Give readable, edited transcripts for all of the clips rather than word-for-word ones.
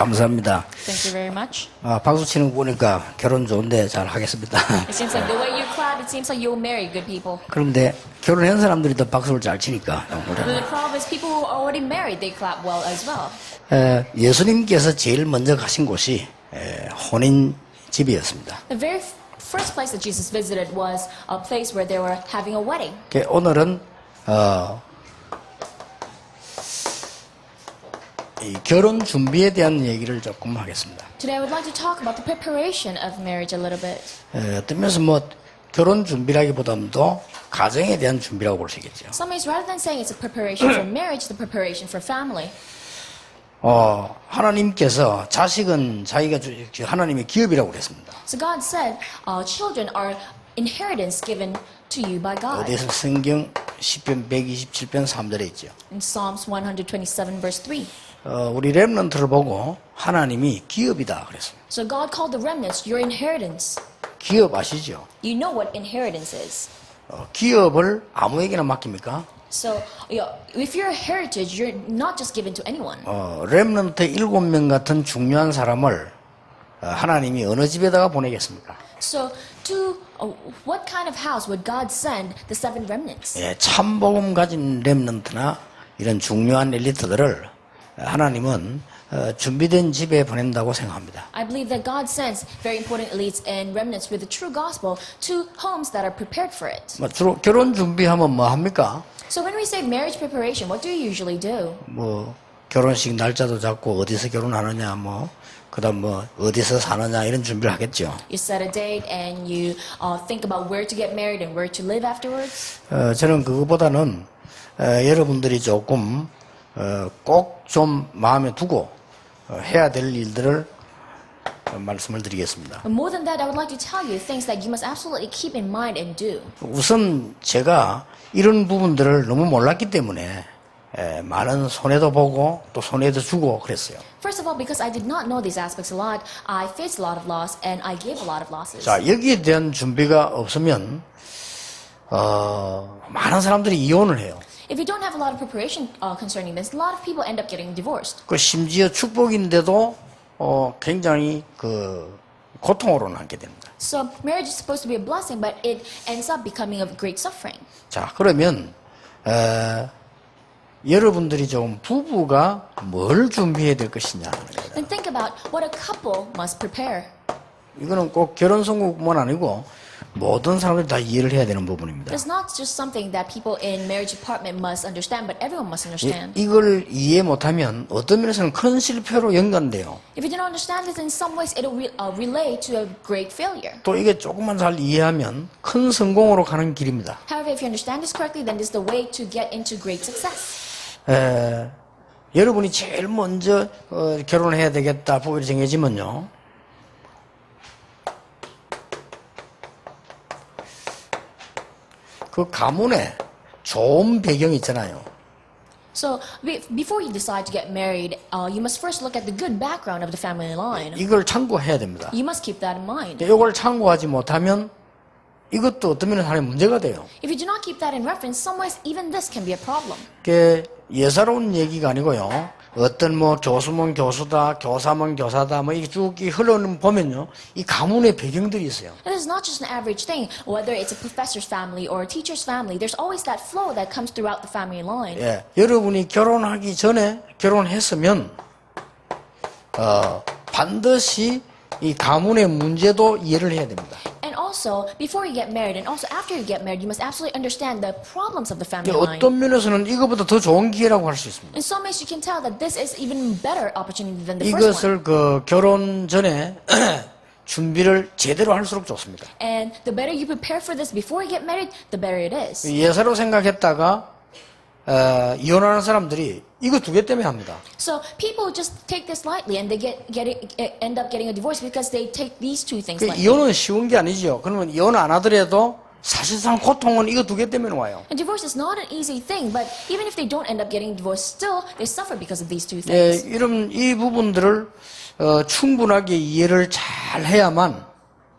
감사합니다. Thank you very much. 박수 치는 거 보니까 결혼 좋은데 잘 하겠습니다. It seems like the way you clap, it seems like you'll marry good people. 그런데 결혼한 사람들이 더 박수를 잘 치니까. But the problem is people who are already married, they clap well as well. 예수님께서 제일 먼저 가신 곳이 혼인 집이었습니다. The very first place that Jesus visited was a place where they were having a wedding. 오늘은 이 결혼 준비에 대한 얘기를 조금 하겠습니다. Today I would like to talk about the preparation of marriage a little bit. 어떤 면에서 결혼 준비라기보다도 가정에 대한 준비라고 볼 수 있겠죠. Some ways, rather than saying it's a preparation for marriage, the preparation for family. 하나님께서 자식은 자기가 하나님의 기업이라고 그랬습니다. So God said, children are inheritance given to you by God. 어디서 성경 10편 127편 3절에 있죠. In Psalms 127 verse 3. 우리 렘넌트를 보고 하나님이 기업이다 그랬습니다. So God called the remnants your inheritance. 기업 아시죠? You know what inheritance is. 기업을 아무에게나 맡깁니까? So, if you're a heritage, you're not just given to anyone. 렘넌트 7명 같은 중요한 사람을 하나님이 어느 집에다가 보내겠습니까? So, to what kind of house would God send the 7 remnants? 참복음 가진 렘넌트나 이런 중요한 엘리트들을 하나님은 준비된 집에 보낸다고 생각합니다. I believe that God sends very important elites and remnants with the true gospel to homes that are prepared for it. 주로 결혼 준비하면 뭐 합니까? So when we say marriage preparation, what do you usually do? 결혼식 날짜도 잡고 어디서 결혼하느냐 그다음 어디서 사느냐 이런 준비를 하겠죠. You set a date and you think about where to get married and where to live afterwards. 저는 그거보다는 여러분들이 조금 꼭 좀 마음에 두고 해야 될 일들을 말씀을 드리겠습니다. But more than that, I would like to tell you things that you must absolutely keep in mind and do. 우선 제가 이런 부분들을 너무 몰랐기 때문에 많은 손해도 보고 또 손해도 주고 그랬어요. First of all, because I did not know these aspects a lot, I faced a lot of loss and I gave a lot of losses. 자, 여기에 대한 준비가 없으면 많은 사람들이 이혼을 해요. If you don't have a lot of preparation concerning this, a lot of people end up getting divorced. 심지어 축복인데도 굉장히 고통으로 남게 됩니다. So marriage is supposed to be a blessing, but it ends up becoming of great suffering. 자, 그러면 여러분들이 좀 부부가 뭘 준비해야 될 것이냐. Then think about what a couple must prepare. 이거는 꼭 결혼 선고뿐만 아니고 모든 사람들이 다 이해를 해야 되는 부분입니다. It's not just something that people in marriage department must understand, but everyone must understand. 이걸 이해 못하면 어떤 면에서는 큰 실패로 연관돼요. If you don't understand this, in some ways it will relay to a great failure. 또 이게 조금만 잘 이해하면 큰 성공으로 가는 길입니다. However, if you understand this correctly, then this is the way to get into great success. 여러분이 제일 먼저 결혼해야 되겠다 부부가 정해지면요. 그 가문에 좋은 배경이 있잖아요. So before you decide to get married, you must first look at the good background of the family line. 이걸 참고해야 됩니다. You must keep that in mind. 이걸 참고하지 못하면 이것도 어떤 면에서 하나의 문제가 돼요. If you do not keep that in reference, some ways even this can be a problem. 그게 예사로운 얘기가 아니고요. 어떤 교수면 교수다, 교사면 교사다, 이게 쭉 흘러는 보면요, 이 가문의 배경들이 있어요. And this is not just an average thing. Whether it's a professor's family or a teacher's family, there's always that flow that comes throughout the family line. 여러분이 결혼하기 전에 결혼했으면 반드시 이 가문의 문제도 이해를 해야 됩니다. And also, before you get married and also after you get married, you must absolutely understand the problems of the family line. 어떤 면에서는 이거보다 더 좋은 기회라고 할 수 있습니다. In some ways, you can tell that this is even better opportunity than the first one. 이것을 결혼 전에 준비를 제대로 할수록 좋습니다. And the better you prepare for this before you get married, the better it is. 예사로 생각했다가 이혼하는 사람들이 이거 두 개 때문에 합니다. So people just take this lightly, and they end up getting a divorce because they take these two things lightly. 이혼은 쉬운 게 아니죠. 그러면 이혼 안 하더라도 사실상 고통은 이거 두 개 때문에 와요. And divorce is not an easy thing, but even if they don't end up getting divorced, still they suffer because of these two things. 이 부분들을 충분하게 이해를 잘 해야만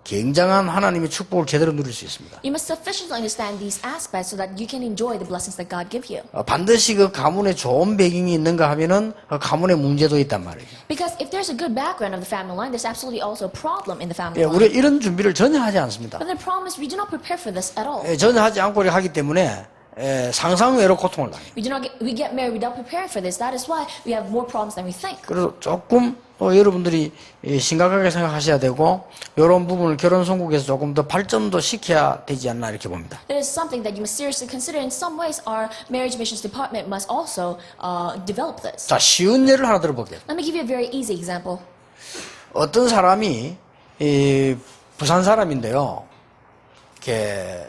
굉장한 하나님의 축복을 제대로 누릴 수 있습니다. You must sufficiently understand these aspects so that you can enjoy the blessings that God give you. 반드시 그 가문에 좋은 배경이 있는가 하면은 그 가문에 문제도 있단 말이에요. Because if there's a good background of the family line, there's absolutely also a problem in the family 예, line. 우리가 이런 준비를 전혀 하지 않습니다. But the problem is we do not prepare for this at all. 예, 전혀 하지 않고 이렇게 하기 때문에 상상외로 고통을 당해요. We get married without preparing for this. That is why we have more problems than we think. 그래서 조금 여러분들이 심각하게 생각하셔야 되고 이런 부분을 결혼 선곡에서 조금 더 발전도 시켜야 되지 않나 이렇게 봅니다. It is something that you must seriously consider. In some ways, our marriage missions department must also develop this. 자, 쉬운 예를 하나 들어볼게요. Let me give you a very easy example. 어떤 사람이 부산 사람인데요. 이렇게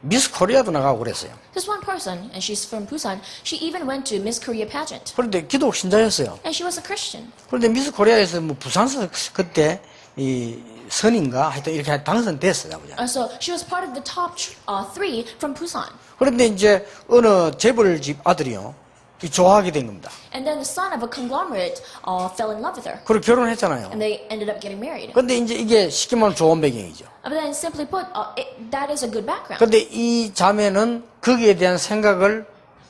미스 코리아도 나가고 그랬어요. There's one person, and she's from Busan. She even went to Miss Korea pageant, 그런데 기독 신자였어요. and she was a Christian. 그런데 미스 코리아에서 뭐 부산서 그때 이 선인가 하여튼 이렇게 당선됐어요. 그냥. So she was part of the top three from Busan. 그런데 이제 어느 재벌집 아들이요. 좋아하게 된 겁니다. And then the son of a conglomerate fell in love with her, 그리고 결혼했잖아요. and they ended up getting married. 그런데 이제 이게 쉽게 말하면 좋은 배경이죠. But then, simply put, that is a good background. 그런데 이 자매는 거기에 대한 생각을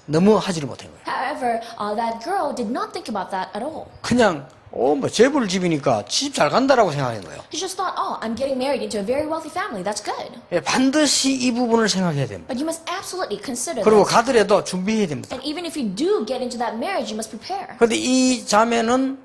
너무 하지를 못한 거예요. However, that girl did not think about that at all. 그냥 뭐 재벌집이니까 집 잘 간다라고 생각한 거예요. She just thought, oh, I'm getting married into a very wealthy family. That's good. 예, 반드시 이 부분을 생각해야 됩니다. But you must absolutely consider 그리고 this. 가더라도 준비해야 됩니다. And even if you do get into that marriage, you must prepare. 그런데 이 자매는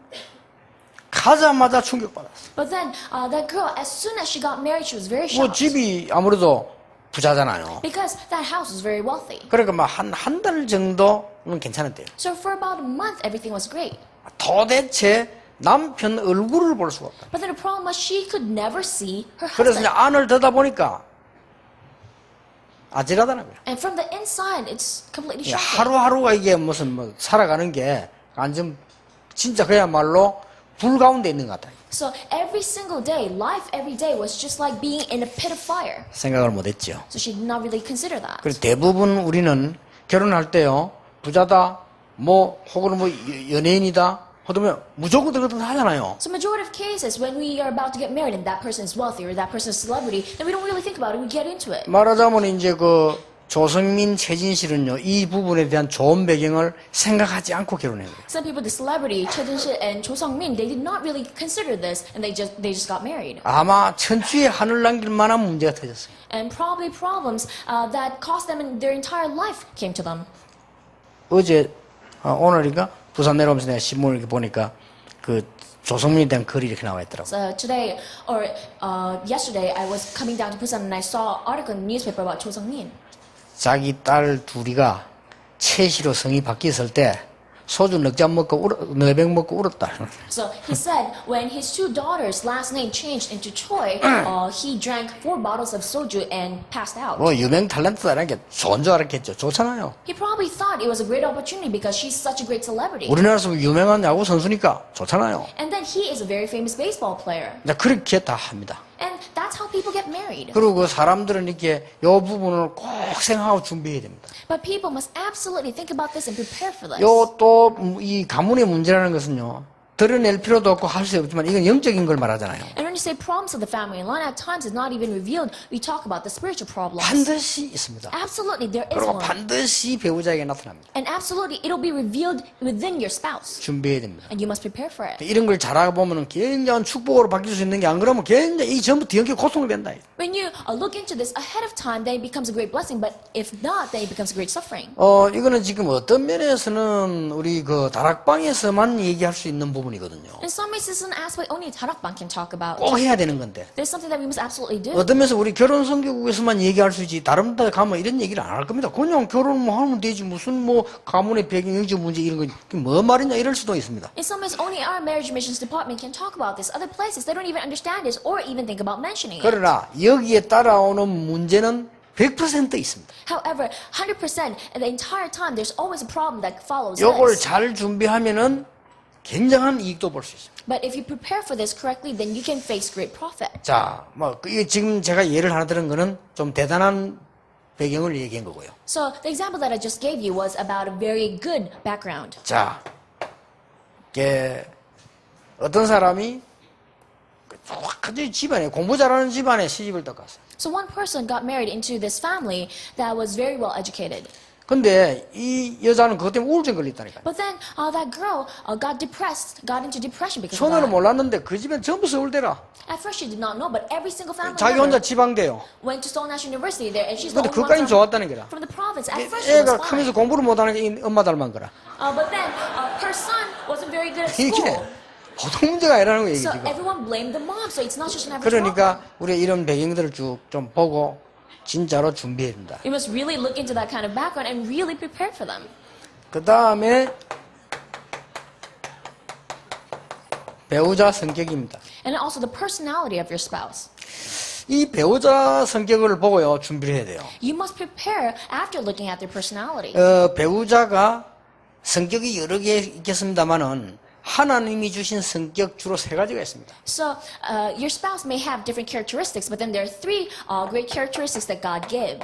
가자마자 충격받았어요. But then, that girl, as soon as she got married, she was very 뭐 shocked. 집이 아무래도 부자잖아요. Because that house was very wealthy. 그러니까 막 한 달 정도는 괜찮았대요. So for about a month, everything was great. 도대체 남편 얼굴을 볼 수가 없다. But then the problem was she could never see her 그래서 이제 husband. 안을 듣다 보니까 아찔하다는 거예요. And from the inside, it's completely 예, shocking. 하루하루가 이게 무슨 뭐 살아가는 게 완전 진짜 그야말로 불 가운데 있는 것 같아요. So every single day, life every day was just like being in a pit of fire. 생각을 못했죠. So she did not really consider that. 그래서 대부분 우리는 결혼할 때요 부자다 뭐 혹은 뭐 연예인이다 하면 무조건 그것도 하잖아요. So majority of cases, when we are about to get married and that person is wealthy or that person is a celebrity, then we don't really think about it. We get into it. 말하자면 이제 그 조성민, 최진실은요 이 부분에 대한 좋은 배경을 생각하지 않고 결혼한 거예요. Some people, the celebrity Choi Jin-sil and Cho Sung-min, they did not really consider this, and they just got married. 아마 천추에 하늘 남길 만한 문제가 터졌어요. And probably problems that cost them in their entire life came to them. 어제 오늘인가 부산 내려오면서 내가 신문을 이렇게 보니까 그 조성민에 대한 글이 이렇게 나와 있더라고. So today, or yesterday, I was coming down to Busan and I saw an article in the newspaper about Cho Sung-min. 자기 딸 둘이가 최씨로 성이 바뀌었을 때 소주 넉 잔 먹고 너백 먹고 울었다. So he said when his two daughters' last name changed into Choi, he drank 4 bottles of soju and passed out. 뭐 유명 탤런트라는 게 좋은 줄 알았겠죠. 좋잖아요. He probably thought it was a great opportunity because she's such a great celebrity. 우리나라에서 유명한 야구 선수니까 좋잖아요. And then he is a very famous baseball player. 이제 그렇게 다 합니다. And that's how people get married. 그리고 그 사람들은 이렇게 요 부분을 꼭 생각하고 준비해야 됩니다. But people must absolutely think about this and prepare for this. 요 또 이 가문의 문제라는 것은요. 드러낼 필요도 없고 할 수 없지만 이건 영적인 걸 말하잖아요. And when you say problems of the family line, at times it's not even revealed. We talk about the spiritual problems. 반드시 있습니다. Absolutely, there is 그리고 one. 반드시 배우자에게 나타납니다. And absolutely, it'll be revealed within your spouse. 준비해야 됩니다. And you must prepare for it. 이런 걸 잘하고 보면 굉장한 축복으로 바뀔 수 있는 게 안 그러면 굉장히 이 전부터 영적 고통이 된다. When you look into this ahead of time, then it becomes a great blessing. But if not, then it becomes a great suffering. 이거는 지금 어떤 면에서는 우리 그 다락방에서만 얘기할 수 있는 부분이거든요. In some ways, this is an aspect only 다락방 can talk about. 꼭 해야 되는 건데. There's something that we must absolutely do. 어떤 면에서 우리 결혼 선교국에서만 얘기할 수 있지 다른 데 가면 이런 얘기를 안 할 겁니다. 그냥 결혼 뭐 하면 되지 무슨 뭐 가문의 배경 영적 문제 이런 거 뭐 말이냐 이럴 수도 있습니다. In some ways, only our marriage missions department can talk about this. Other places, they don't even understand this or even think about mentioning it. 그러나 여기에 따라오는 문제는 100% 있습니다. However, 100% the entire time, there's always a problem that follows 요걸 this. 잘 준비하면은 굉장한 이익도 볼 수 있습니다. But if you prepare for this correctly, then you can face great profit. 자, 뭐 이게 지금 제가 예를 하나 들은 거는 좀 대단한 배경을 얘기한 거고요. So the example that I just gave you was about a very good background. 자, 이게 어떤 사람이 아주 집안에 공부 잘하는 집안에 시집을 딱 갔어요. So one person got married into this family that was very well educated. 근데 이 여자는 그것 때문에 우울증 걸렸다니까요. But then that girl got depressed, got into depression because of 처음에는 that. 몰랐는데 그 집엔 전부 서울대라. At first she did not know, but every single family 자기 member 혼자 지방대요. went to Seoul National University there, and she's the 근데 only one 그까지 from, 좋았다는 거라. from the province. At first she was 애가 fine. 크면서 공부를 못하는 게 엄마 닮은 거라. But then her son wasn't very good at 이게 school. 보통 문제가 아니라는 거예요, 이게 So 지금. everyone blamed the mom. So it's not just an average problem. 그러니까 우리 이런 배경들을 쭉 좀 보고 진짜로 준비해야 된다. You must really look into that kind of background and really prepare for them. 그 다음에 배우자 성격입니다. And also the personality of your spouse. 이 배우자 성격을 보고요, 준비를 해야 돼요. You must prepare after looking at their personality. 배우자가 성격이 여러 개 있겠습니다만은 하나님이 주신 성격 주로 세 가지가 있습니다. So your spouse may have different characteristics, but then there are three great characteristics that God gave.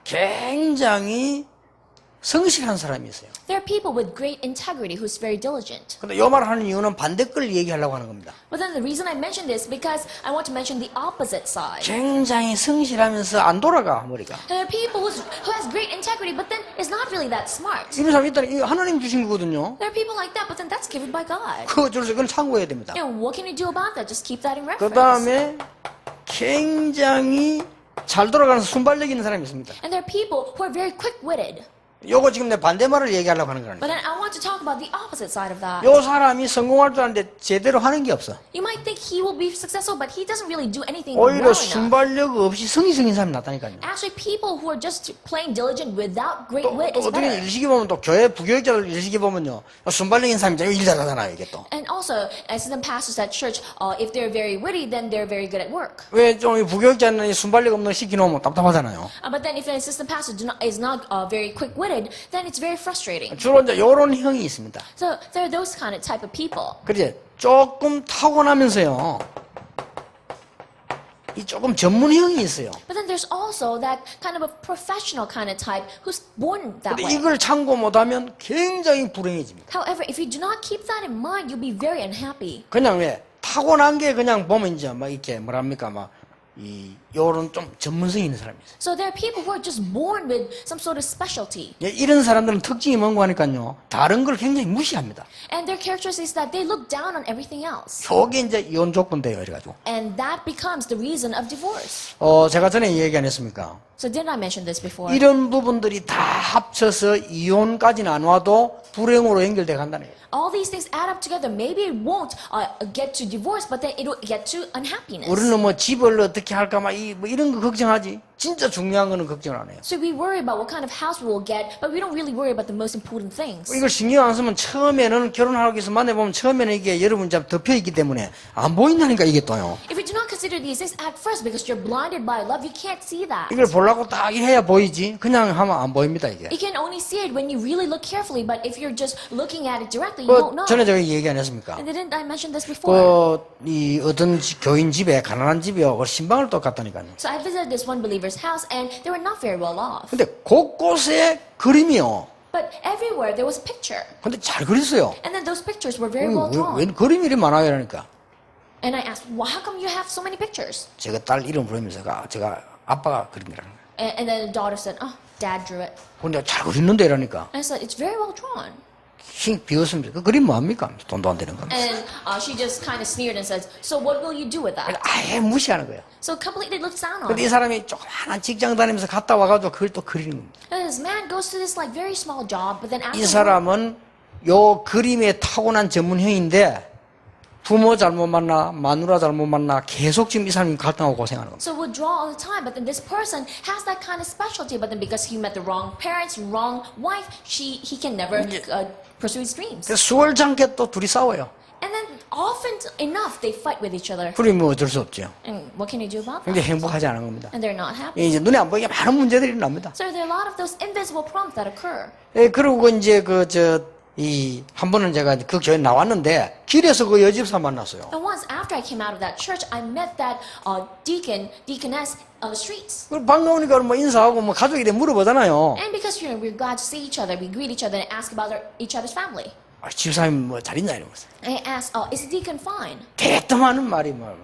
굉장히 성실한 사람이 있어요. There are people with great integrity who's very diligent. 근데 이 말을 하는 이유는 반대 걸 얘기하려고 하는 겁니다. But then the reason I mention this because I want to mention the opposite side. 굉장히 성실하면서 안 돌아가 머리가. There are people who has great integrity, but then is not really that smart. 이런 사람이 있다니 이거 하나님 주신 거거든요. There are people like that, but then that's given by God. 그건 참고해야 됩니다. And what can you do about that? Just keep that in 그 reference. 다음에 굉장히 잘 돌아가는 순발력 있는 사람이 있습니다. And there are people who are very quick-witted. 요거 지금 내 반대말을 얘기하려고 하는 거라니까. But then I want to talk about the opposite side of that. 요 사람이 성공할 줄 아는데 제대로 하는 게 없어. You might think he will be successful, but he doesn't really do anything well 오히려 enough. 순발력 없이 성의성인 사람이 낫다니까요. Actually, people who are just plain diligent without great 또 wit is 어떻게 better. 일식이 보면 또 교회 부교육자들 일식이 보면요. 순발력인 사람이잖아요. 일 잘하잖아요, 이게 또. And also, assistant pastors at church, if they're very witty, then they're very good at work. 왜 좀 부교육자는 순발력 없는 거 시키놓으면 답답하잖아요. But then if an assistant pastor is not very quick-witted, then it's very frustrating. 주로 이제 요런 형이 있습니다. So there are those kind of type of people. 그렇지. 조금 타고나면서요. 이 조금 전문형이 있어요. But then there's also that kind of a professional kind of type who's born that 근데 way. 이걸 참고 못하면 굉장히 불행해집니다. However, if you do not keep that in mind, you'll be very unhappy. 그냥 왜 타고난 게 그냥 보면 이제 막 이렇게 뭐랍니까 막 요런 좀 전문성이 있는 사람이 있어요. So there are people who are just born with some sort of specialty. 예, 이런 사람들은 특징이 뭔가 하니까요. 다른 걸 굉장히 무시합니다. And their characteristics that they look down on everything else. 저게 이제 이혼 조건돼요. 이래가지고. And that becomes the reason of divorce. 제가 전에 얘기 안 했습니까? So didn't I mention this before? 이런 부분들이 다 합쳐서 이혼까지는 안 와도 불행으로 연결돼 간다는 거예요. All these things add up together. Maybe it won't get to divorce, but then it'll get to unhappiness. 우리는 뭐 집을 어떻게 할까 막 뭐 이런 거 걱정하지. 진짜 중요한 거는 걱정을 안 해요. So we worry about what kind of house we will get, but we don't really worry about the most important things. 이걸 신경 안 쓰면 처음에는 결혼하기 위해서 만나보면 처음에는 이게 여러분 좀 덮여 있기 때문에 안 보인다니까 이게 또요. If you do not consider these things at first because you're blinded by love, you can't see that. 이걸 보려고 딱 해야 보이지. 그냥 하면 안 보입니다 이게. You can only see it when you really look carefully, but if you're just looking at it directly, you won't know. 전에 제가 얘기 안 했습니까? And didn't I mention this before? 이 어떤 교인 집에 가난한 집이요. 신방을 또 갔다니까요. So I visited this one believer's house, and they were not very well off. 근데 곳곳에 그림이요. But everywhere there was a picture. 근데 잘 그렸어요. And then those pictures were very well drawn. 왜 그림이 이렇게 많아요? 이러니까. And I asked, well, how come you have so many pictures? 제가 딸 이름 부르면서 제가 아빠가 그린 거라는 거예요. And then the daughter said, oh, dad drew it. 근데 잘 그리는데 이러니까. And I said, it's very well drawn. 힝 비웃습니다. 그 그림 뭐합니까? 돈도 안 되는 겁니다. And she just kind of sneered and said, so what will you do with that? 아예 무시하는 거예요. So completely looked down on 근데 이 it. 사람이 조그마한 직장 다니면서 갔다 와가지고 그걸 또 그리는 겁니다. And this man goes to this like very small job, but then 이 after 사람은 요 그림에 타고난 전문형인데 부모 잘못 만나, 마누라 잘못 만나 계속 지금 이 사람이 갈등하고 고생하는 겁니다. so would draw all the time, but then this person has that kind of specialty, but then because he met the wrong parents, wrong wife, he can never pursue his dreams. 그래서 수월찮게 또 둘이 싸워요. And then often enough they fight with each other. 그러면 뭐 어쩔 수 없죠. And what can you do about that? 근데 행복하지 않은 겁니다. And they're not happy. 이제 눈에 안 보이게 많은 문제들이 납니다. So there are a lot of those invisible problems that occur. 그리고 이제 한 번은 제가 그 교회 나왔는데 길에서 그 여집사 만났어요. And once after I came out of that church, I met that deaconess on the streets. 그 반가우니까 뭐 인사하고 뭐 가족이 돼 물어보잖아요. And because we're glad to see each other, we greet each other and ask about each other's family. 집사님 뭐 잘 있냐 이러면서. And I asked, is the deacon fine? 대뜸하는 말이 뭐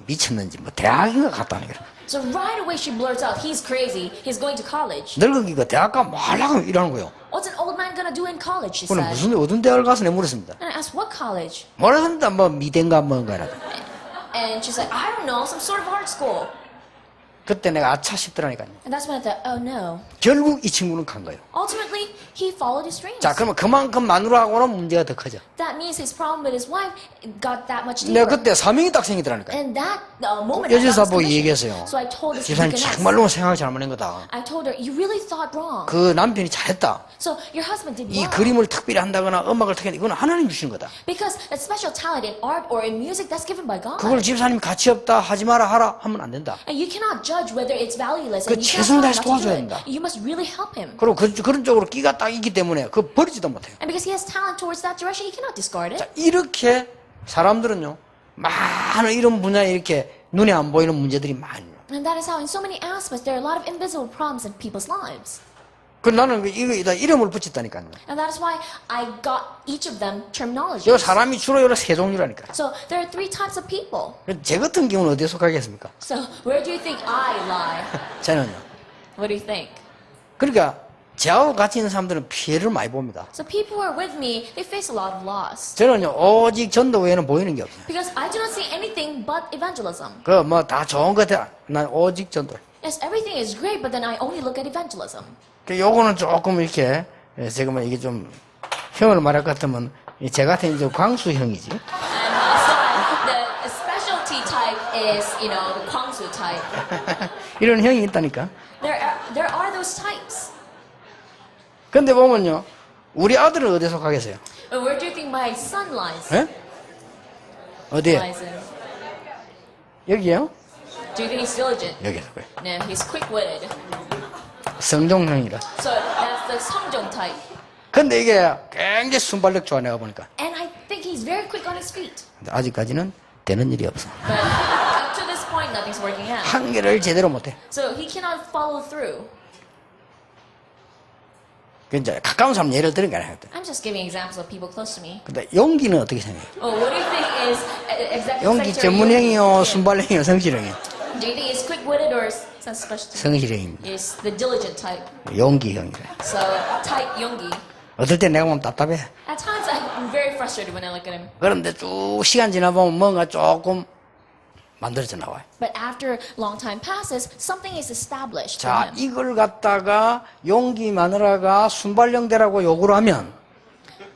미쳤는지 뭐 대학인가 같다는 거야. So right away she blurts out, he's crazy, he's going to college. 늙은이가 대학 가면 뭐 하려고 이러는 거예요. What's an old man gonna do in college, she 그는 said. 무슨 어떤 대학을 가서 내가 물었습니다. And I asked, what college? 모르겠습니다. 뭐 미대인가 뭔가라도. And she's like, I don't know, some sort of art school. 그때 내가 아차 싶더라니까요. And that's when I thought, oh no. 결국 이 친구는 간 거예요. Ultimately, he followed his dreams. 자, 그러면 그만큼 마누라하고는 문제가 더 커져. That means his problem with his wife got that much 내가 deeper. 그때 사명이 딱 생기더라니까요. And that moment, I got 여지사 this 보고 conviction. 얘기했어요. So I told this 집사님 deaconess, 정말로 생각을 잘못한 거다. I told her, you really thought wrong. 그 남편이 잘했다. So your husband did 이 well. 그림을 특별히 한다거나 음악을 특별히 이건 하나님 주신 거다. Because that special talent in art or in music, that's given by God. 그걸 집사님 가치 없다 하지 마라 하라 하면 안 된다. And you cannot judge whether it's valueless. 그 And you 최선을 cannot 다해서 tell him not to do 도와줘야 it. 된다. You must really help him. 그리고 그런 쪽으로 끼가 딱 있기 때문에 그거 버리지도 못해요. And because he has talent towards that direction, he cannot discard it. 자, 이렇게 사람들은요 많은 이런 분야에 이렇게 눈에 안 보이는 문제들이 많아요. And that is how in so many aspects there are a lot of invisible problems in people's lives. 그 나는 이거에다 이름을 붙였다니까요. And that is why I got each of them terminologies. 요 사람이 주로 요런 세 종류라니까. So there are three types of people. 제 같은 경우는 어디에 속하겠습니까? So where do you think I lie? 저는요. What do you think? 그러니까 저하고 같이 있는 사람들은 피해를 많이 봅니다. So people who are with me, they face a lot of loss. 저는요 오직 전도 외에는 보이는 게 없어요. Because I do not see anything but evangelism. 그 뭐 다 좋은 것 같아. 난 오직 전도. Yes, everything is great, but then I only look at evangelism. 그 요거는 조금 이렇게 제가 뭐 이게 좀 형을 말할 것 같으면 제 같은 이제 광수 형이지. And so the specialty type is, the Kwangsu type. 이런 형이 있다니까. There are those types. 근데 보면요 우리 아들은 어디에 속하겠어요? But where do you think my son lies? 예? 어디에? Lies in? 여기요? Do you think he's diligent? 여기에 속해요. No, he's quick-witted. 성종형이라. So that's the Songjong type. 근데 이게 굉장히 순발력 좋아 내가 보니까. And I think he's very quick on his feet. 근데 아직까지는 되는 일이 없어. But up to this point, nothing's working out. 한 개를 제대로 못해. So he cannot follow through. 그 이제 가까운 사람 예를 들은 게 아니야. I'm just giving examples of people close to me. 근데 용기는 어떻게 생각해요? Oh, what do you think is executive 용기 secretary? 전문형이요, 순발형이요, 성실형이요? Do you think he's quick-witted or is specialty? 성실형입니다. Is the diligent type. 용기형이래. So type Yoongi. 어떨 때 내가 보면 답답해. At times I'm very frustrated when I look at him. 그런데 쭉 시간 지나보면 뭔가 조금 만들어져 나와요. But after long time passes, something is established 자, in him. 이걸 갖다가 용기 마누라가 순발형 되라고 요구를 하면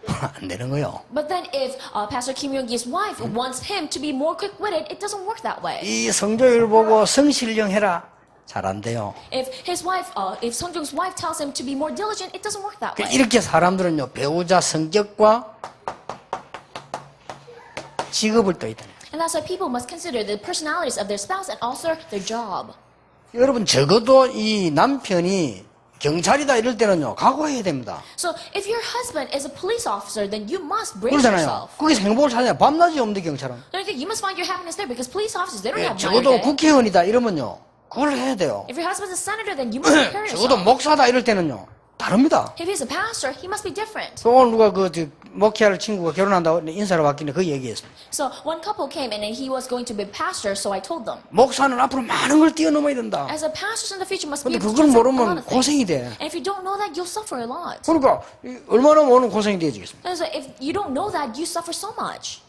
안 되는 거요. But then if Pastor Kim Yoongi's wife wants him to be more quick-witted, it doesn't work that way. 이 성조일 보고 성실형 해라. 잘 안 돼요. If his wife, if Sung Jung's wife tells him to be more diligent, it doesn't work that way. 이렇게 사람들은요 배우자 성격과 직업을 또 있다. And that's why people must consider the personalities of their spouse and also their job. 여러분 적어도 이 남편이 경찰이다 이럴 때는요 각오해야 됩니다. So if your husband is a police officer, then you must brace 그러잖아요. yourself. 거기서 행복을 찾아야 밤낮이 없는데 경찰은. Don't you think you must find your happiness there because police officers, they don't 예, have night 적어도 or day. 국회의원이다 이러면요 그걸 해야 돼요. If your husband's a senator, then you must prepare 적어도 yourself. 목사다 이럴 때는요 다릅니다. If he's a pastor, he must be different. 오늘 누가 목회할 친구가 결혼한다고 인사를 받길래 그 얘기했습니다. So one couple came in and he was going to be a pastor, so I told them, 목사는 앞으로 많은 걸 뛰어넘어야 된다. as a pastor in the future must be 근데 able 그걸 to transcend a lot 모르면 of things. 고생이 돼. And if you don't know that, you'll suffer a lot. 그러니까 얼마나 많은 고생이 되어지겠습니까? And so if you don't know that, you suffer so much.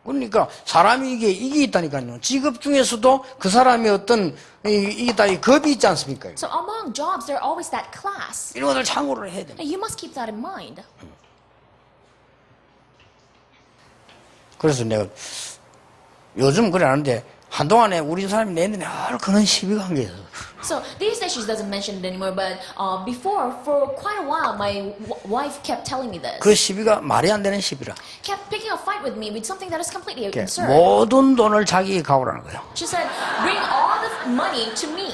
그러니까 사람이 이게 있다니까요. 직업 중에서도 그 사람이 어떤 이게 다 겁이 있지 않습니까? So among jobs, there are always that class. 이런 것들 참고를 해야 됩니다. And you must keep that in mind. 그래서 내가 요즘 그래 하는데 한동안에 우리 사람이 내는데 그런 시비가 한 게 있어. So these days she doesn't mention it anymore, but before, for quite a while, my wife kept telling me this. 그 시비가 말이 안 되는 시비라. Kept picking a fight with me with something that is completely 이렇게 absurd. 모든 돈을 자기에게 가오라는 거예요. She said, bring all the money to me.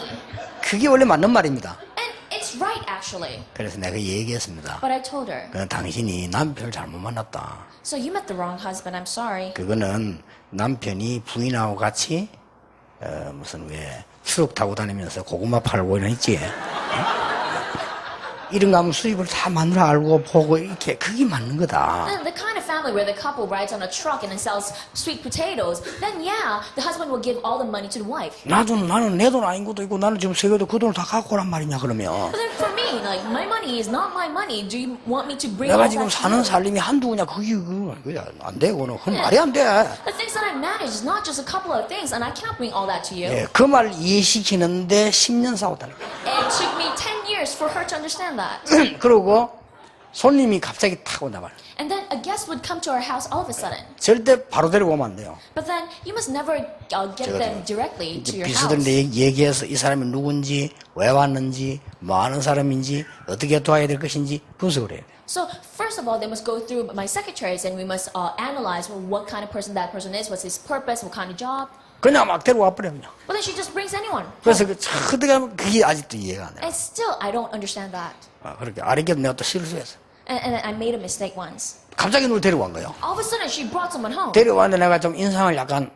그게 원래 맞는 말입니다. And it's right, actually. 그래서 내가 얘기했습니다. But I told her, 그건 당신이 남편을 잘못 만났다. so you met the wrong husband, I'm sorry. 그거는 남편이 부인하고 같이 무슨 왜 트럭 타고 다니면서 고구마 팔고 이런 있지. 이런 가문 수입을 다 마누라 알고 보고 이렇게 그게 맞는 거다. And the kind of family where the couple rides on a truck and then sells sweet potatoes, then yeah, the husband will give all the money to the wife. 나는 내 돈 아닌 것도 있고 나는 지금 세계도 그 돈을 다 갖고 오란 말이냐 그러면 But then for me, like my money is not my money. Do you want me to bring all 내가 that 지금 to 사는 you? 살림이 한두냐 그게 안 돼. 그거는 말이 안 돼. The things that I manage is not just a couple of things, and I can't bring all that to you. 예, 그 말 이해시키는데 10년 싸웠다는 거예요. It took me 10 years for her to understand that. 그러고 손님이 갑자기 탁 온단 말이에요. And then a guest would come to our house all of a sudden. 절대 바로 데리고 오면 안 돼요. But then you must never get them directly to 이제 your house. 비서들한테 얘기해서 이 사람이 누군지, 왜 왔는지, 뭐 하는 사람인지, 어떻게 도와야 될 것인지 분석을 해야 돼요. So first of all, they must go through my secretaries, and we must analyze what kind of person that person is, what's his purpose, what kind of job. 그냥 막 데리고 와버려요. 그냥. But then she just brings anyone. 그래서 그게 아직도 이해가 안 돼요. And still, I don't understand that. 그렇게 아리게도 내가 또 실수했어. And I made a mistake once. 갑자기 누굴 데리고 온 거예요. All of a sudden, she brought someone home. 데려왔는데 내가 좀 인상을 약간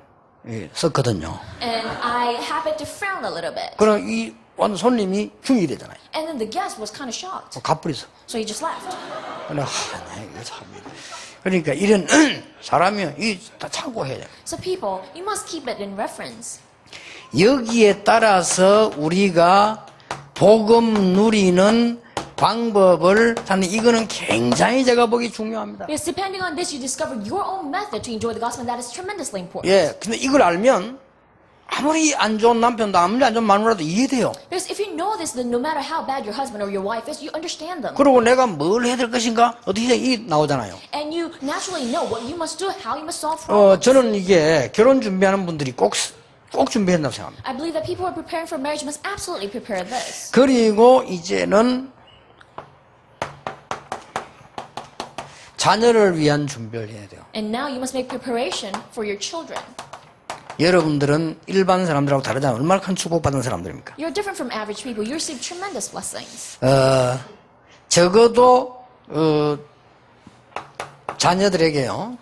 썼거든요. And I happened to frown a little bit. 그럼 이 온 손님이 흉이 되잖아요. And then the guest was kind of shocked. 가버렸어. So he just left. 그래, 이거 참. 그러니까 이런 사람이 다 참고해야 돼요. So people, you must keep it in reference. 여기에 따라서 우리가 복음 누리는 방법을 찾는 이거는 굉장히 제가 보기 중요합니다. Because depending on this, you discover your own method to enjoy the gospel, and that is tremendously important. 예, 근데 이걸 알면 아무리 안 좋은 남편도 아무리 안 좋은 마누라도 이해돼요. Because if you know this, then no matter how bad your husband or your wife is, you understand them. 그리고 내가 뭘 해야 될 것인가 어떻게 해야 이 나오잖아요. And you naturally know what you must do, how you must solve problems. 저는 이게 결혼 준비하는 분들이 꼭 준비한다고 생각합니다. I believe that people who are preparing for marriage must absolutely prepare this. 그리고 이제는 자녀를 위한 준비를 해야 돼요. And now you must make preparation for your children. 여러분들은 일반 사람들하고 다르잖아요. 얼마나 큰 축복받은 사람들입니까? You're different from average people. You receive tremendous blessings. 적어도 자녀들에게요.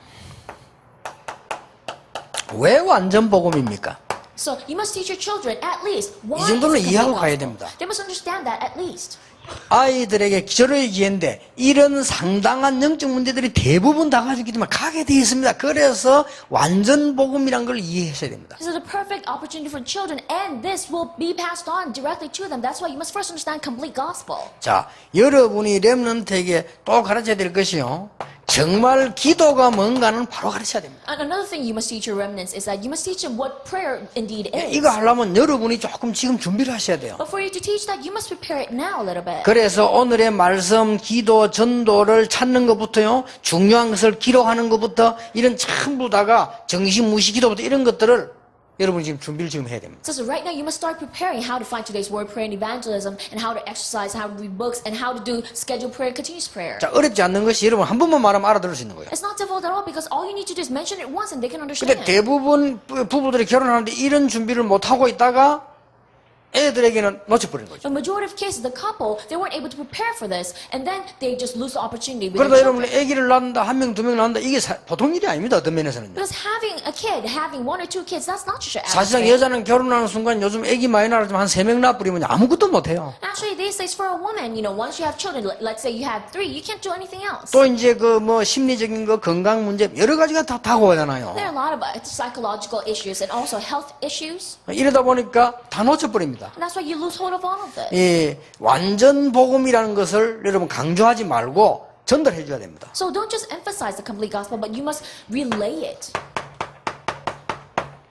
왜 완전 복음입니까? So you must teach your children at least why 이 정도는 is it 이해하고 complete 가야 gospel. 됩니다. They must understand that at least. 아이들에게 기절의 기회인데 이런 상당한 영적 문제들이 대부분 다 가지고 있지만 가게 되어 있습니다. 그래서 완전 복음이란 걸 이해하셔야 됩니다. This is a perfect opportunity for children, and this will be passed on directly to them. That's why you must first understand complete gospel. 자, 여러분이 렘넌트에게 또 가르쳐야 될 것이요. 정말 기도가 뭔가는 바로 가르쳐야 됩니다. And another thing you must teach your remnants is that you must teach them what prayer indeed is. 이거 하려면 여러분이 조금 지금 준비를 하셔야 돼요. But for you to teach that, you must prepare it now a little bit. 그래서 오늘의 말씀, 기도, 전도를 찾는 것부터요. 중요한 것을 기록하는 것부터 이런 전부 다가 정신무시 기도부터 이런 것들을 여러분이 지금 준비를 지금 해야 됩니다. So right now you must start preparing how to find today's word prayer and evangelism, and how to exercise, how to read books, and how to do scheduled prayer, continuous prayer. 자, 어렵지 않는 것이 여러분 한 번만 말하면 알아들을 수 있는 거예요. It's not difficult at all because all you need to do is mention it once and they can 근데 understand. 대부분 부부들이 결혼하는데 이런 준비를 못 하고 있다가 애들에게는 놓쳐버린 거죠. The majority of cases, the couple, they weren't able to prepare for this, and then they just lose the opportunity with 그러다 their 여러분이 children. 아기를 낳는다, 한 명, 두 명 낳는다, 이게 보통 일이 아닙니다. 어떤 면에서는요. Because having a kid, having one or two kids, that's not just your average 사실상 thing. 여자는 결혼하는 순간 요즘 아기 많이 낳았지만 한 3명 낳아버리면 아무것도 못해요. Actually, these days for a woman, once you have children, let's say you have 3, you can't do anything else. 또 이제 그 뭐 심리적인 거, 건강 문제 여러 가지가 다 다가오잖아요. There are a lot of psychological issues and also health issues, 이러다 보니까 다 놓쳐버립니다. and that's why you lose hold of all of this. 이 완전 복음이라는 것을 여러분 강조하지 말고 전달해 줘야 됩니다. So don't just emphasize the complete gospel, but you must relay it.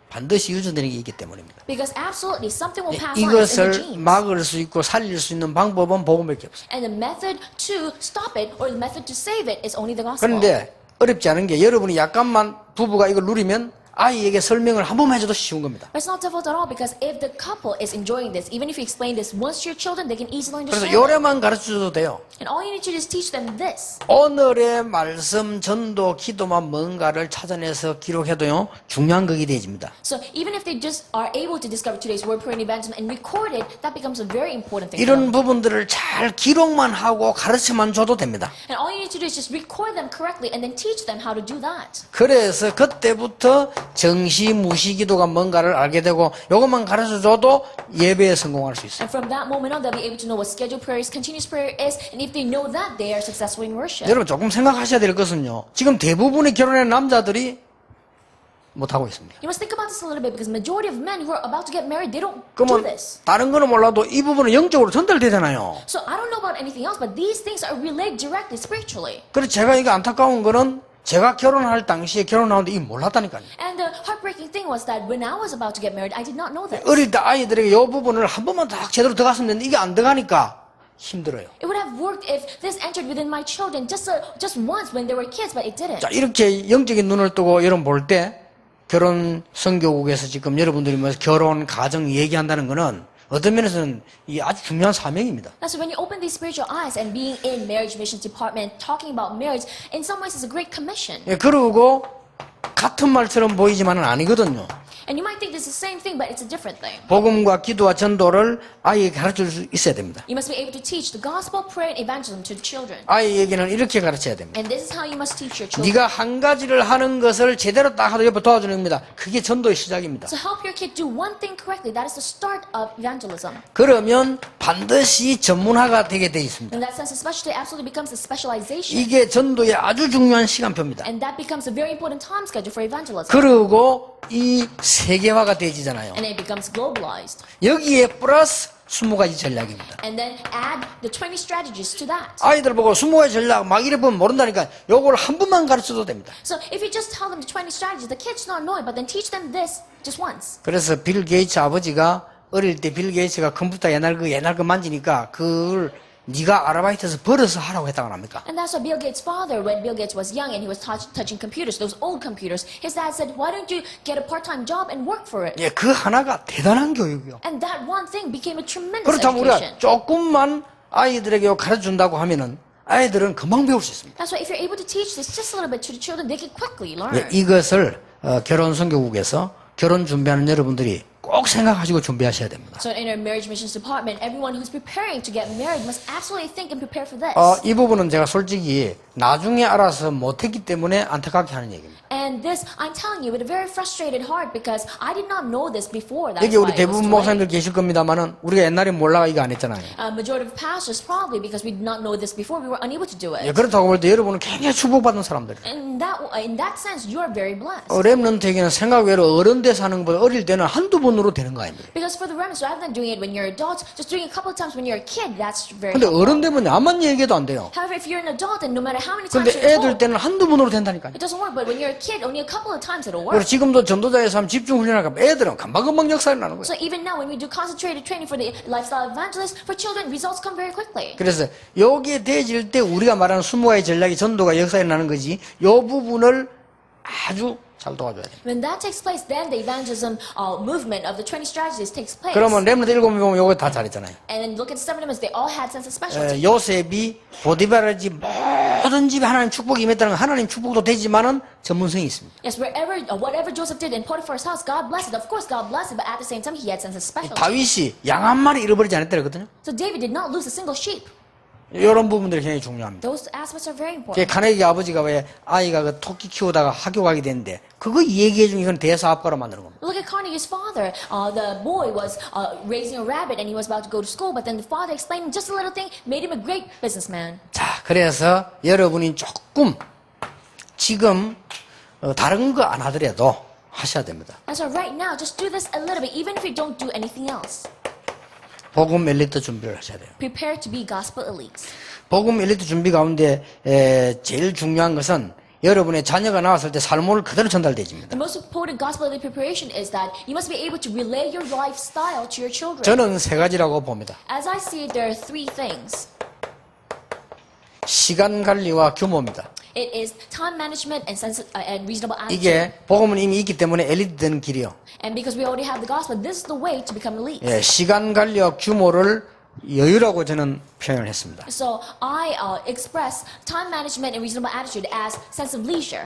반드시 유전되는 게 있기 때문입니다. Because absolutely something will pass on in the 이것을 genes. 막을 수 있고 살릴 수 있는 방법은 복음밖에 없어요. And the method to stop it or the method to save it is only the gospel. 그런데 어렵지 않은 게 여러분이 약간만 부부가 이걸 누리면 아이에게 설명을 한 번만 해줘도 쉬운 겁니다. But it's not difficult at all because if the couple is enjoying this, even if you explain this once to your children, they can easily 그래서 understand it. 요래만 가르쳐줘도 돼요. And all you need to do is teach them this. 오늘의 말씀, 전도, 기도만 뭔가를 찾아내서 기록해도요 중요한 것이 되어집니다. So even if they just are able to discover today's word, prayer, and evangelism and record it, that becomes a very important thing for 이런 them. 부분들을 잘 기록만 하고 가르쳐만 줘도 됩니다. And all you need to do is just record them correctly and then teach them how to do that. 그래서 그때부터 정시 무시 기도가 뭔가를 알게 되고 이것만 가르쳐줘도 예배에 성공할 수 있어요. And from that moment on, they'll be able to know what scheduled prayer is, continuous prayer is, and if they know that, they are successful in worship. 여러분 조금 생각하셔야 될 것은요. 지금 대부분의 결혼한 남자들이 못하고 있습니다. You must think about this a little bit because majority of men who are about to get married, they don't do 그러면 this. 다른 거는 몰라도 이 부분은 영적으로 전달되잖아요. So I don't know about anything else, but these things are relayed directly spiritually. 그래서 제가 이게 안타까운 거는 제가 결혼할 당시에 결혼하는데 이게 몰랐다니까요. And the heartbreaking thing was that when I was about to get married, I did not know this. 어릴 때 아이들에게 이 부분을 한 번만 딱 제대로 들어갔으면 되는데 이게 안 들어가니까 힘들어요. It would have worked if this entered within my children just once when they were kids, but it didn't. 자, 이렇게 영적인 눈을 뜨고 여러분 볼 때 결혼 선교국에서 지금 여러분들이 뭐 결혼 가정 얘기한다는 거는 어떤 면에서는 이 아주 중요한 사명입니다. So when you open these spiritual eyes and being in marriage missions department, talking about marriage, in some ways is a great commission. 예, 그러고 같은 말처럼 보이지만은 아니거든요. And you might think this is the same thing, but it's a different thing. 복음과 기도와 전도를 아이에게 가르칠 수 있어야 됩니다. You must be able to teach the gospel, prayer, and evangelism to the children. 아이에게는 이렇게 가르쳐야 됩니다. And this is how you must teach your children. 네가 한 가지를 하는 것을 제대로 딱 하도록 옆에 도와주는 겁니다. 그게 전도의 시작입니다. To help your kid do one thing correctly, that is the start of evangelism. 그러면 반드시 전문화가 되게 돼 있습니다. In that sense, especially, absolutely becomes a specialization. 이게 전도의 아주 중요한 시간표입니다. And that becomes a very important time schedule for evangelism. 그리고 이 세계화가 되어지잖아요. And it becomes globalized. 여기에 플러스 20가지 전략입니다. And then add the 20 strategies to that. 아이들 보고 20가지 전략 막 이래 보면 모른다니까 요걸 한 번만 가르쳐도 됩니다. So if you just tell them the 20 strategies, the kids don't know it, but then teach them this just once. 그래서 빌 게이츠 아버지가 어릴 때 빌 게이츠가 컴퓨터 옛날 거 만지니까 그걸 네가 아르바이트에서 벌어서 하라고 했다고 합니까? And that's why Bill Gates' father, when Bill Gates was young and he was touching computers, those old computers, his dad said, why don't you get a part-time job and work for it? 예, 그 하나가 대단한 교육이요. And that one thing became a tremendous 그렇다면 education. 우리가 조금만 아이들에게 가르쳐준다고 하면은 아이들은 금방 배울 수 있습니다. That's why if you're able to teach this just a little bit to the children, they can quickly learn. 예, 이것을 결혼 선교국에서 결혼 준비하는 여러분들이 꼭 생각하시고 준비하셔야 됩니다. So in our marriage missions department, everyone who's preparing to get married must absolutely think and prepare for this. 이 부분은 제가 솔직히 나중에 알아서 못했기 때문에 안타깝게 하는 얘기입니다. And this, I'm telling you, with a very frustrated heart because I did not know this before. That's 여기 우리 why it was 대부분 too 목사님들 late. 계실 겁니다만은 우리가 옛날에 몰라 이거 안 했잖아요. Majority of pastors probably because we did not know this before, we were unable to do 예, it. 그렇다고 볼 때 여러분은 굉장히 축복받은 사람들이에요. In that sense, you are very blessed. 렘넌트에게는 생각 외로 어른 돼 사는 것보다 어릴 때는 한두 번으로 되는 거 아닙니까? Because for the remnants, rather than doing it when you're adults, just doing it a couple of times when you're a kid, that's very 근데 helpful. 어른 되면 아무리 얘기해도 안 돼요. However, if you're an adult, and no matter how many times 근데 you're 애들 told, 때는 한두 번으로 된다니까요. it doesn't work. But when you're a kid, only a couple of times it'll 그리고 work. 지금도 전도자에서 하면 집중 훈련하니까 애들은 금방금방 역사를 나는 거예요. So even now, when we do concentrated training for the lifestyle evangelist, for children, results come very quickly. 그래서 여기에 대해질 때 우리가 말하는 20가지 전략이 전도가 역사에 나는 거지 이 부분을 아주 잘 도와줘야 돼요. When that takes place, then the evangelism movement of the 20 strategies takes place. 그러면 렘넌트 7명이 보면 요거 다 잘했잖아요. And then look at the 7 of them, they all had sense of specialty. 요셉이 보디바라지 모든 집에 하나님 축복이 임했다는 건 하나님 축복도 되지만은 전문성이 있습니다. Yes, whatever Joseph did in Potiphar's house, God blessed it. Of course, God blessed it, but at the same time, he had sense of specialty. 다윗이 양 한 마리 잃어버리지 않았더랬거든요. So David did not lose a single sheep. 이런 부분들이 굉장히 중요합니다. Those aspects are very 그 important. 카네기 아버지가 왜 아이가 그 토끼 키우다가 학교 가게 됐는데 그거 얘기해 주면 이건 대사업가로 만드는 겁니다. Look at Carnegie's father. The boy was raising a rabbit and he was about to go to school, but then the father explained just a little thing, made him a great businessman. 자, 그래서 여러분이 조금 지금 다른 거 안 하더라도 하셔야 됩니다. And so right now, just do this a little bit, even if you don't do anything else. 복음 엘리트 준비를 하셔야 돼요. Prepare to be gospel elites. 복음 엘리트 준비 가운데 제일 중요한 것은 여러분의 자녀가 나왔을 때 삶을 그대로 전달되집니다. The most important gospel elite preparation is that you must be able to relay your lifestyle to your children. 저는 세 가지라고 봅니다. As I see it, there are three things. 시간 관리와 규모입니다. It is time management and reasonable attitude. 이게 복음은 이미 있기 때문에 엘리트 되는 길이요. And because we already have the gospel, this is the way to become elite. 예, 시간 관리와 규모를 여유라고 저는 표현을 했습니다. So I express time management and reasonable attitude as sense of leisure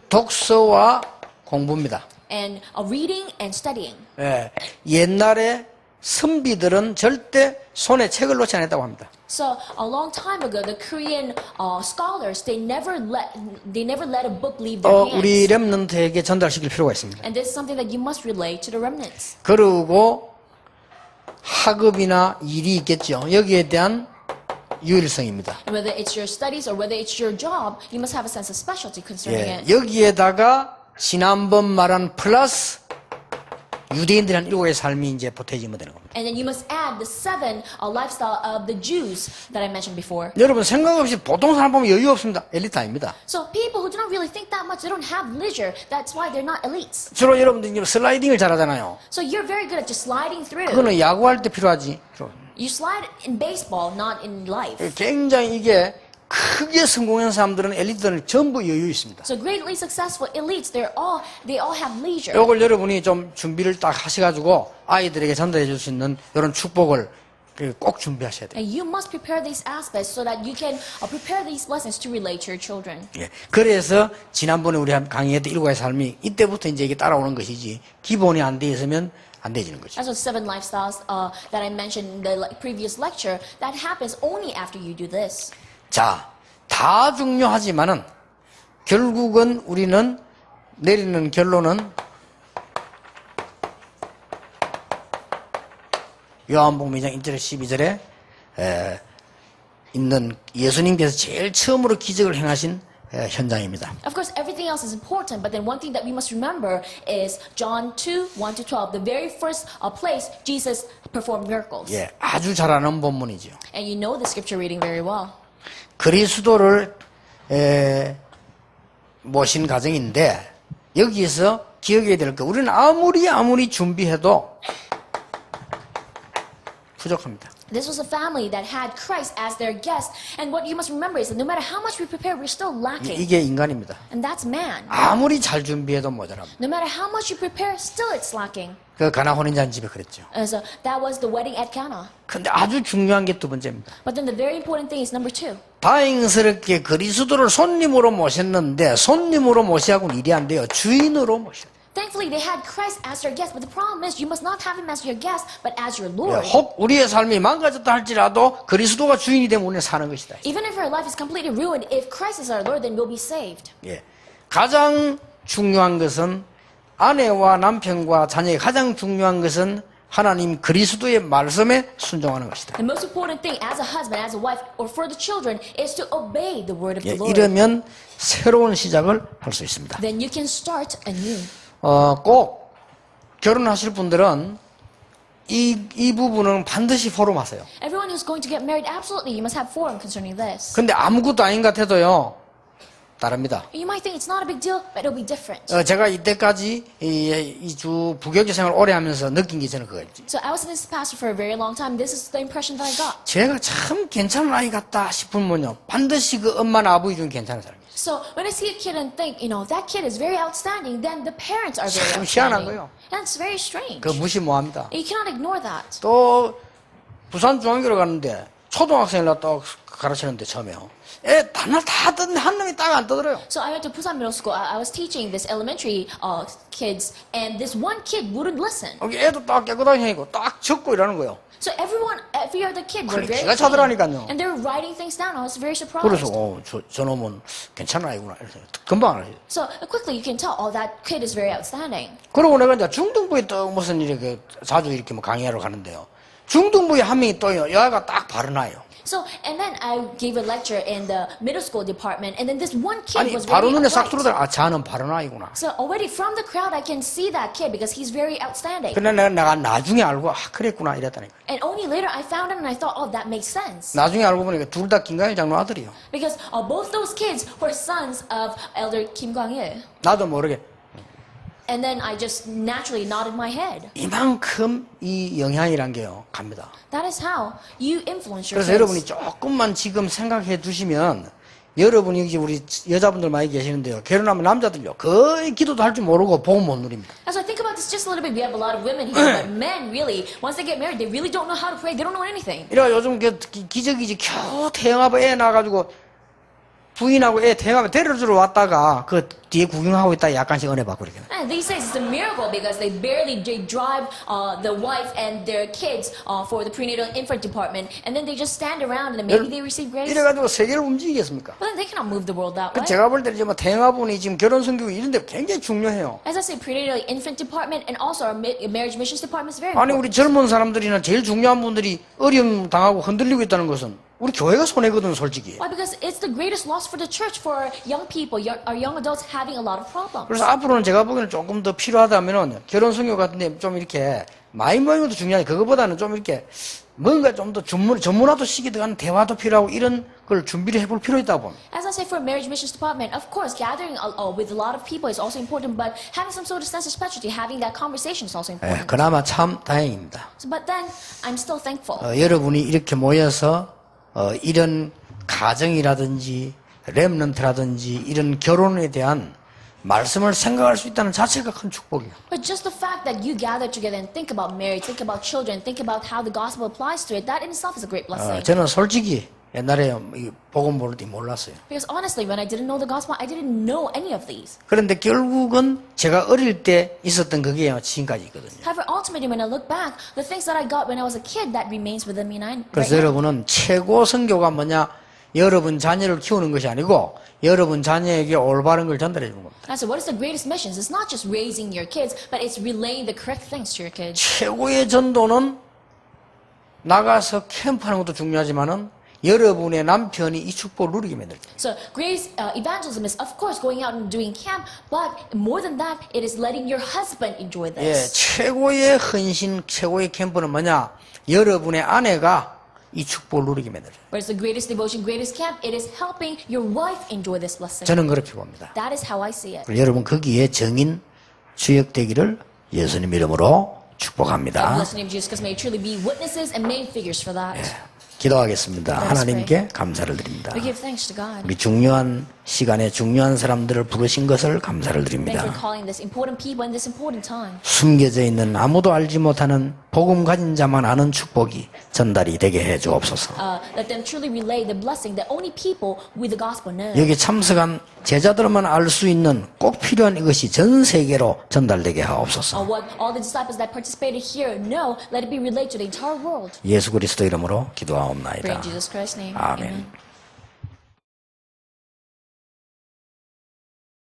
독서와 공부입니다. and reading and studying. 예, 옛날에 선비들은 절대 손에 책을 놓지 않았다고 합니다. So a long time ago, the Korean scholars they never let a book leave their hands. 우리 렘넌트에게 전달시킬 필요가 있습니다. And this is something that you must relay to the remnants. 그리고 학업이나 일이 있겠죠. 여기에 대한 유일성입니다. And whether it's your studies or whether it's your job, you must have a sense of specialty concerning 예, it. 여기에다가 지난번 말한 플러스 유대인들이 한 7가지 삶이 이제 보태지면 되는 겁니다. And then you must add the 7 lifestyle of the Jews that I mentioned before. 여러분 생각 없이 보통 사람 보면 여유 없습니다. 엘리트 아닙니다. So people who do not really think that much, they don't have leisure. That's why they're not elites. 주로 여러분들이 슬라이딩을 잘하잖아요. So you're very good at just sliding through. 그거는 야구할 때 필요하지. You slide in baseball, not in life. 굉장히 이게 크게 성공한 사람들은 엘리트들은 전부 여유 있습니다. So greatly successful elites, they all have leisure. 이걸 여러분이 좀 준비를 딱 하셔가지고 아이들에게 전달해 줄 수 있는 이런 축복을 꼭 준비하셔야 돼요. And you must prepare these aspects so that you can prepare these lessons to relate to your children. 예. 그래서 지난번에 우리 강의했던 7가지 삶이 이때부터 이제 이게 따라오는 것이지 기본이 안 돼 있으면 안 되지는 거죠. As with 7 lifestyles that I mentioned in the previous lecture, that happens only after you do this. 자, 다 중요하지만은 결국은 우리는 내리는 결론은 요한복음 2장 1절 12절에 있는 예수님께서 제일 처음으로 기적을 행하신 현장입니다. Of course, everything else is important, but then one thing that we must remember is John 2, 1-12, the very first place Jesus performed miracles. 예, 아주 잘 아는 본문이죠. And you know the scripture reading very well. 그리스도를 모신 가정인데 여기에서 기억해야 될 거 우리는 아무리 준비해도 부족합니다. This was a family that had Christ as their guest. And what you must remember is that no matter how much we prepare, we're still lacking. 이게 인간입니다. And that's man. 아무리 잘 준비해도 모자랍니다. No matter how much you prepare, still it's lacking. 그 가나 혼인잔 집에 그랬죠. And so that was the wedding at Cana. 근데 아주 중요한 게 두 번째입니다. But then the very important thing is number 2. 다행스럽게 그리스도를 손님으로 모셨는데 손님으로 모시하고는 일이 안 돼요. 주인으로 모셔야 돼요. Thankfully, they had Christ as their guest. But the problem is you must not have him as your guest, but as your Lord. 혹 우리의 삶이 망가졌다 할지라도 그리스도가 주인이 되면 우리는 사는 것이다. Even if our life is completely ruined, if Christ is our Lord, then we'll be saved. 예. 가장 중요한 것은 아내와 남편과 자녀의 가장 중요한 것은 하나님 그리스도의 말씀에 순종하는 것이다. The most important thing as a husband, as a wife, or for the children is to obey the word of 예, the Lord. 이러면 새로운 시작을 할 수 있습니다. Then you can start anew. 꼭 결혼하실 분들은 이 부분은 반드시 포럼하세요. Everyone who's going to get married, absolutely, you must have forum concerning this. 근데 아무것도 아닌 것 같아도요, 다릅니다. You might think it's not a big deal, but it'll be different. 제가 이때까지 이주 부교지 생활 오래 하면서 느낀 게 저는 그거였지. So I was this pastor for a very long time. This is the impression that I got. 제가 참 괜찮은 아이 같다 싶으면요, 반드시 그 엄마나 아버지 중에 괜찮은 사람이 있어요. So when I see a kid and think, that kid is very outstanding, then the parents are very 참 희한한 outstanding. 거예요. That's very strange. 그 무시 못합니다. You cannot ignore that. 또 부산중앙교를 갔는데 초등학생을 딱 가르치는데 처음에요. 단어 다 듣는데 한 놈이 딱 안 떠들어요. So I went to Busan Middle School. I was teaching this elementary kids, and this one kid wouldn't listen. 여기 애도 딱 깨끗하게 해고 딱 적고 이러는 거예요. So every other kid were 그래, very 기가 차더라니까요. and they were writing things down. I was very surprised. 그래서 저 놈은 괜찮은 아이구나. 이래서 금방 알아요. So quickly you can tell, that kid is very outstanding. 그러고 내가 이제 중등부에 또 무슨 일이 자주 이렇게 뭐 강의하러 가는데요. 중등부에 한 명이 또요. 여아가 딱 발언해요. So and then I gave a lecture in the middle school department, and then this one kid 아니 was 바로 very 눈에 싹 upright. 들어오더라. 자는 발언 아이구나. So already from the crowd, I can see that kid because he's very outstanding. 근데 내가 나중에 알고 그랬구나 이랬다니까. And only later I found him, and I thought, that makes sense. 나중에 알고 보니까 둘 다 김광일 장로 아들이요. Because both those kids were sons of Elder Kim Kwang-il. 나도 모르게 And then I just naturally nodded my head. 이만큼 이 영향이란 게요 갑니다. That is how you influence your 그래서 kids. 여러분이 조금만 지금 생각해 두시면 여러분이 여기 우리 여자분들 많이 계시는데요. 결혼하면 남자들요 거의 기도도 할 줄 모르고 복음 못 누립니다. As I think about this just a little bit, we have a lot of women here, but men really, once they get married, they really don't know how to pray. They don't know anything. 이래가 요즘 기적이지 겨우 태영아버 애 낳아가지고 부인하고 애 대화에 데려주러 왔다가 그 뒤에 구경하고 있다 약간씩 은혜 받고 이렇게. And these days it's a miracle because they drive the wife and their kids for the prenatal infant department, and then they just stand around and then maybe they receive grace. 이래가지고 세계를 움직이겠습니까? But then they cannot move the world that way. 제가 볼 때 지금 대화분이 지금 결혼 성교 이런데 굉장히 중요해요. As I say, prenatal infant department and also our marriage missions department is very 아니 important. 우리 젊은 사람들이나 제일 중요한 분들이 어려움 당하고 흔들리고 있다는 것은 우리 교회가 손해거든 솔직히. Why? Because it's the greatest loss for the church for young people, our young adults having a lot of problems. 그래서 앞으로는 제가 보기에는 조금 더 필요하다면은 결혼 성교 같은데 좀 이렇게 많이 모이는 것도 중요하지 그거보다는 좀 이렇게 뭔가 좀 더 전문화도 시기 들어가는 대화도 필요하고 이런 걸 준비를 해볼 필요 있다고 봅니다. As I say, for marriage missions department, of course, gathering with a lot of people is also important, but having some sort of sense of specialty, having that conversation is also important. 그나마 참 다행입니다. But then, I'm still thankful. 여러분이 이렇게 모여서 이런 가정이라든지 렘넌트라든지 이런 결혼에 대한 말씀을 생각할 수 있다는 자체가 큰 축복이에요. But just the fact that you gather together and think about marriage, think about children, think about how the gospel applies to it, that in itself is a great blessing. 저는 솔직히 옛날에 이 복음 모를 때 몰랐어요. Because honestly, when I didn't know the gospel, I didn't know any of these. 그런데 결국은 제가 어릴 때 있었던 그게 지금까지 있거든요. However, ultimately, when I look back, the things that I got when I was a kid, that remains within me right 그래서 now. 여러분은 최고 선교가 뭐냐? 여러분 자녀를 키우는 것이 아니고 여러분 자녀에게 올바른 걸 전달해 주는 겁니다. And so what is the greatest missions? It's not just raising your kids, but it's relaying the correct things to your kids. 최고의 전도는 나가서 캠프하는 것도 중요하지만은 여러분의 남편이 이 축복을 누리게 만들 때. So greatest evangelism is of course going out and doing camp, but more than that, it is letting your husband enjoy this. 최고의 헌신, 최고의 캠프는 뭐냐? 여러분의 아내가 이 축복을 누리게 만들 때. Whereas the greatest devotion, greatest camp, it is helping your wife enjoy this blessing. 저는 그렇게 봅니다. That is how I see it. 여러분 거기에 정인 주역되기를 예수님 이름으로 God 축복합니다. bless the name of Jesus, because may you truly be witnesses and main figures for that. 기도하겠습니다. 하나님께 감사를 드립니다. We give thanks to God. 우리 중요한 시간에 중요한 사람들을 부르신 것을 감사를 Thank you for 드립니다. calling this important people in this important time. 숨겨져 있는 아무도 알지 못하는 복음 가진 자만 아는 축복이 전달이 되게 해 주옵소서. Let them truly relay the blessing that only people with the gospel know. 여기 참석한 제자들만 알 수 있는 꼭 필요한 이것이 전 세계로 전달되게 하옵소서. What all the disciples that participated here know, let it be relayed to the entire world. 예수 그리스도 이름으로 Pray 기도하옵나이다. in Jesus Christ's name. 아멘. Amen.